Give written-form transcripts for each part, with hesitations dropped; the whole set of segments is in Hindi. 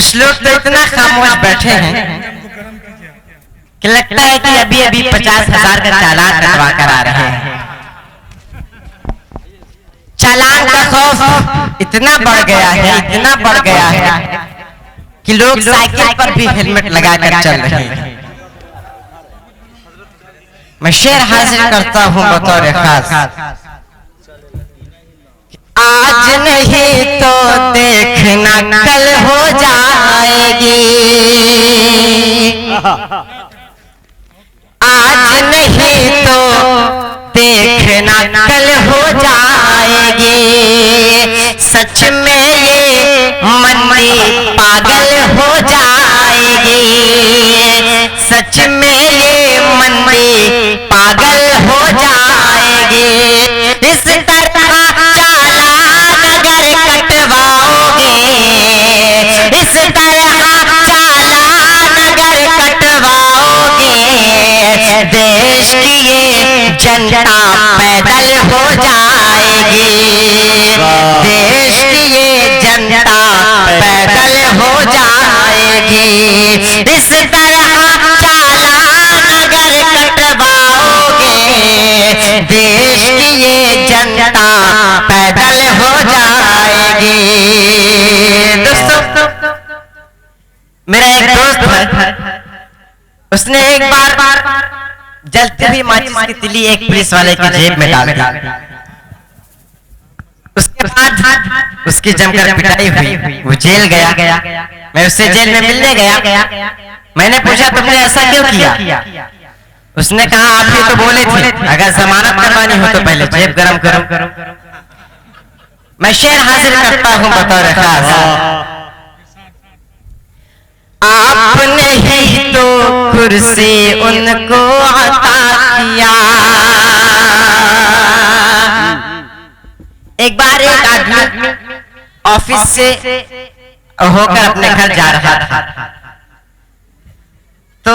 कुछ लोग तो इतना खामोश बैठे हैं कि लगता है कि अभी अभी 50,000 का चालान कटवा कर आ रहे हैं। चालान का खौफ इतना बढ़ गया है, इतना बढ़ गया है कि लोग साइकिल पर भी हेलमेट लगाकर चल रहे हैं। मैं शेर हाजिर करता हूं बतौर खास, आज नहीं तो देखना कल हो जाएगी, आज नहीं तो देखना कल हो जाएगी। सच में ये मंदी पागल हो जाएगी, सच में ये मंदी पागल हो जाएगी। इस तरह चालान अगर कटवाओगे, इस तरह चालान अगर कटवाओगे, देश की ये जनता पैदल हो जाएगी, देश की ये जनता पैदल हो जाएगी। इस तरह चालान अगर कटवाओगे, देश की ये जनता पैदल हो जाएगी। दोस्तों, मेरा एक दोस्त है, उसने एक बार जलती हुई माचिस की तिली एक पुलिस वाले की जेब में डाल दी। उसके बाद उसकी जमकर पिटाई हुई, वो जेल गया। मैं उससे जेल में मिलने गया। मैंने पूछा तुमने ऐसा क्यों किया? उसने कहा आप ही तो बोले थे अगर जमानत करवानी हो तो पहले जेब गरम करो। मैं शेर हाजिर करता हूं बतौर खास, आपने ही तो कुर्सी उनको अता किया। एक बार एक आदमी ऑफिस से होकर अपने घर जा रहा था, तो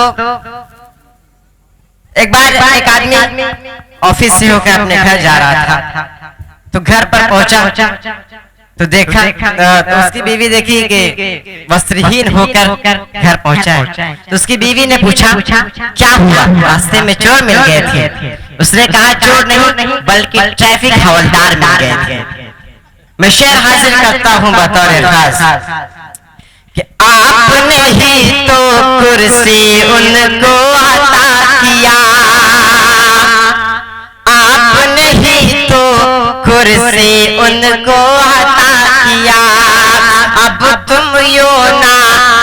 एक बार एक आदमी ऑफिस से होकर अपने घर जा रहा था, तो घर पर पहुंचा तो देखा तो उसकी बीवी देखी कि वस्त्रहीन होकर घर पहुंचा है। तो उसकी बीवी ने पूछा क्या हुआ, रास्ते में चोर मिल गए थे? उसने कहा चोर नहीं बल्कि ट्रैफिक हवलदार मिल गए थे। मैं शेर हाजिर करता हूं बतौर खास कि आपने ही तो कुर्सी उनको अता किया, आपने ही तो कुर्सी उनको अता किया। अब तुम यो ना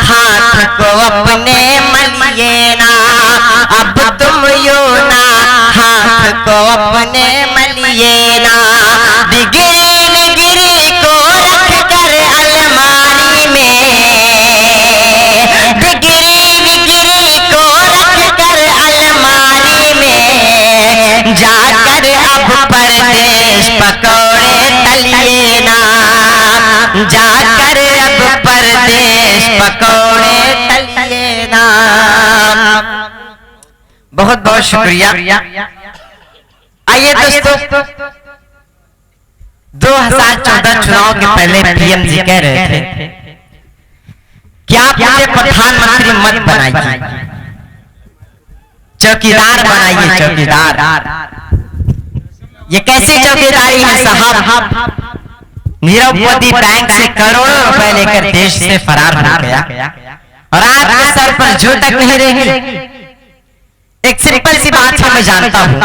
हाथ को अपने मलिए ना, अब तुम यो ना हाथ को अपने मलिए ना। डिग्री को रख कर अलमारी में, डिग्री को रख कर अलमारी में, जाकर अब परदेश पकौड़े तलिए ना, जाकर अब परदेश पकौड़े तलिए ना। बहुत बहुत शुक्रिया। आइए दोस्तों, 2014 चुनाव के पहले पीएम जी कह रहे थे कि आप मुझे प्रधानमंत्री मत बनाइए, चौकीदार बनाइए, चौकीदार। ये कैसी चौकीदारी है साहब? नीरव मोदी बैंक से करोड़ों रुपए लेकर देश से फरार हो गया और आपके सर पर जो तक नहीं रहेंगे। एक सिंपल सी बात है, मैं जानता हूं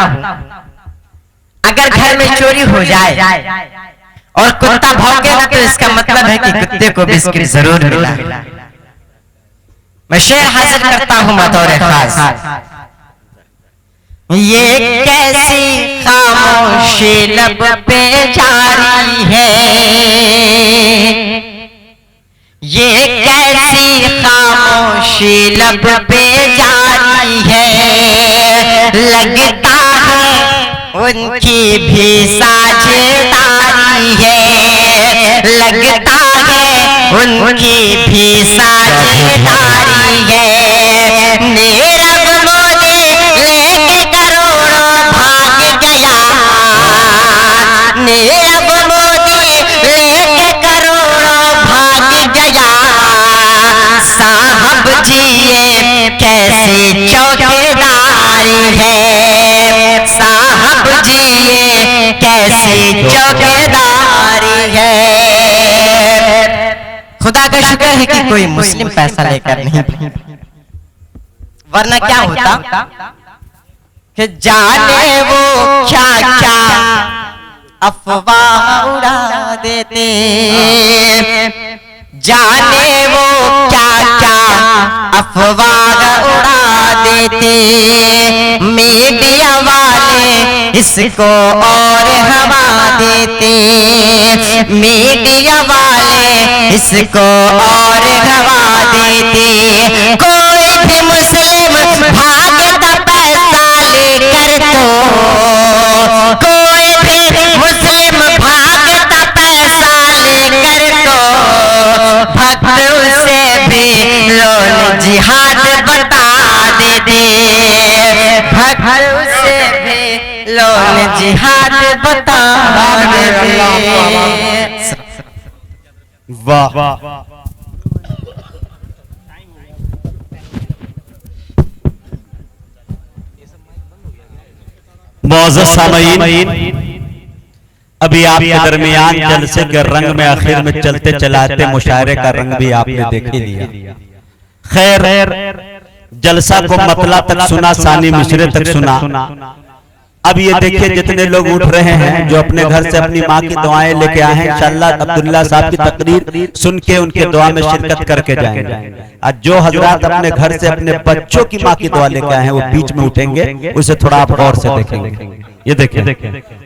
अगर घर में चोरी हो जाए और कुत्ता भौंकेगा तो इसका मतलब है कि कुत्ते को बिस्किट जरूर मिला। मैं शेर हाजिर करता हूं बतौर खास, ये कैसी खामोशी लब पे जारी है, ये कैसी खामोशी लब पे जारी है। लगता है उनकी भी साझेदारी है, लगता है उनकी भी साझेदारी है। नीरव मोदी लेके करोड़ों भाग गया, नीरव मोदी लेके करोड़ों भाग गया। खुदा का शुक्र है कि कोई मुस्लिम पैसा लेकर नहीं, वरना क्या होता कि जाने वो क्या क्या अफवाह उड़ा देते, जाने वो क्या क्या अफवाह उड़ा देते, मीडिया वाले इसको और हवा देते, मीडिया वाले इसको और हवा देते। कोई भी मुस्लिम भागता पैसा लेकर, तो कोई भी मुस्लिम भागता पैसा लेकर, तो भक्त उसे भी लोन जिहाद बता देते, भक्त उसे भी लोन जिहाद बता देते। वाह मौजूद सामईन, अभी आपके दरमियान जलसे के रंग में आखिर में चलते चलाते मुशायरे का रंग भी आपने देख ही लिया। खैर जलसा को मतला तक सुना, सानी मिश्रे तक सुना। अब ये देखिए जितने लोग उठ रहे हैं जो अपने घर से अपनी माँ की दुआएं लेके आए हैं, इंशाअल्लाह अब्दुल्ला साहब की तकरीर सुन के उनके दुआ में शिरकत करके जाएंगे। आज जो हजरात अपने घर से अपने बच्चों की माँ की दुआ लेके आए हैं वो बीच में उठेंगे, उसे थोड़ा आप गौर से देखेंगे। ये देखिए